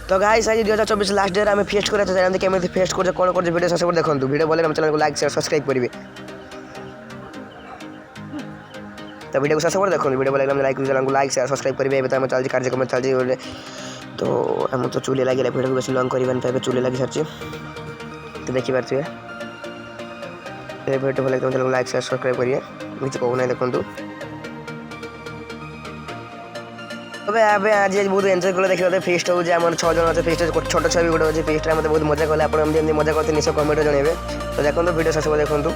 तो गाइस आज 2024 last day आम फेस्ट कर जानते केमी फेस्ट कर कौन कर वीडियो सब देखो वीडियो बोले हम चैनल को लाइक शेयर सब्सक्राइब करेंगे। तो वीडियो को शेष देखो वीडियो बोले लाइक चैनल को लाइक शेयर सब्सक्राइब करेंगे। तो चलती कार्यक्रम चलती तो आम तो चूल्हे लगे वीडियो को बेस लंग कर चूल्हे लगी सारी तो देखिपे वीडियो भले तुम चैनल को लाइक शेयर सब्सक्राइब करिए किसी कहूना देखूँ। तबे आबे आज बहुत एंजॉय कले देखिए फेस्ट हो 6 जन अच्छे फेस्ट छोट छुआ भी गोटे अच्छे फेस्ट में बहुत मजा कले आप मजा करते निश्चय कमेंट जनइबे। तो देखो वीडियो शेष देखूँ।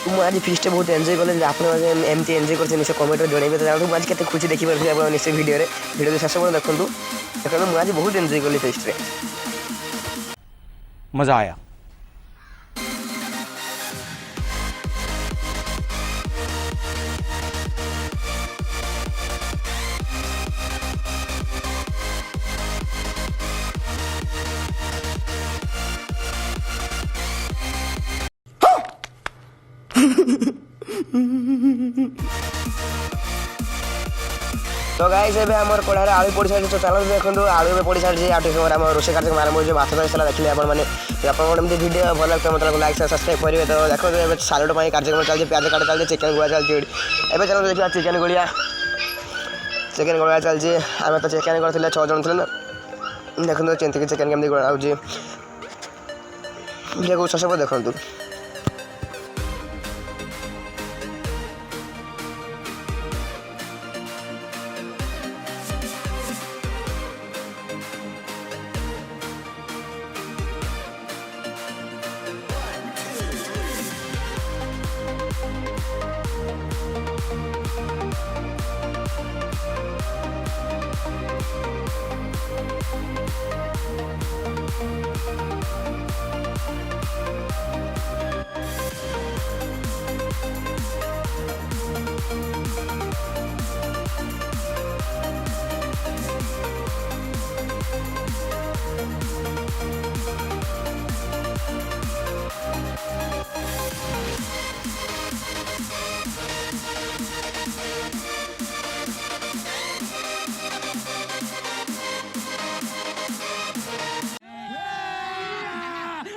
मुझे आज फिस्ट बहुत एंजॉय कले आप एमती एंजॉय करते निश्चय कमेंट जनइबे। तो जानते मुझे केते खुशी देखिए आप निश्चय वीडियो शेष देखूँ। देखो मुझे आज बहुत एंजॉय कली फेस्ट रे मजा आया। तो गाइस एबे हमर कोड़ारे आलू पड़ी सारी तो चैनल देखो आलू में पड़ी सारी आठ समय हम रोषे कार्यक्रम आरंभ हो भात तला देखिए आप वीडियो भल लगता है मतलब लाइक सब्सक्राइब करेंगे। तो देखो सालड कार्यक्रम चलती प्याज काटा चलती चिकेन गुड़ा चलती एवं चलो देखा चिकेन गुड़ा चलती आम तो चिकेन करते 6 जन थे ना देखो चिंतिक चिकेन केमती गुड़ा हो सब देखूँ।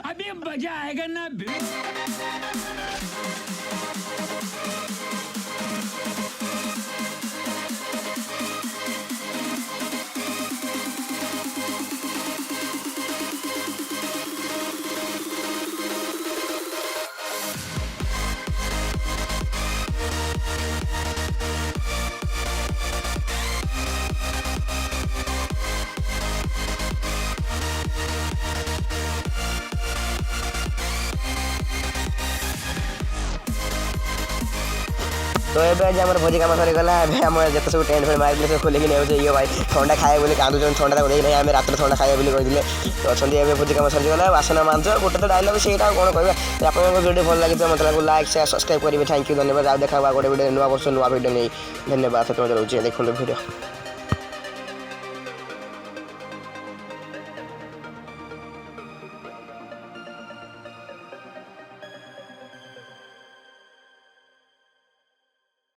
अभी मजा आएगा ना। तो ये आज भोजी काम सरीगला आम जिते सब टेंट फेंट मारे सब खोलिक नहीं ये भाई ठंडा खाए बोली कांदुन ठंडा देखते आम रात ठंडा खाए कहते तो अच्छा भोजी काम सरीगला बासन मांझ गोटे तो डायलग से कौन कह आप वीडियो भल लगे मतलब लाइक शेयर सब्सक्राइब करेंगे। थैंक यू धन्यवाद। आप देखा गोटे वीडियो नुआ वर्ष नुआ वीडियो नहीं धन्यवाद। रोचे देखो वीडियो।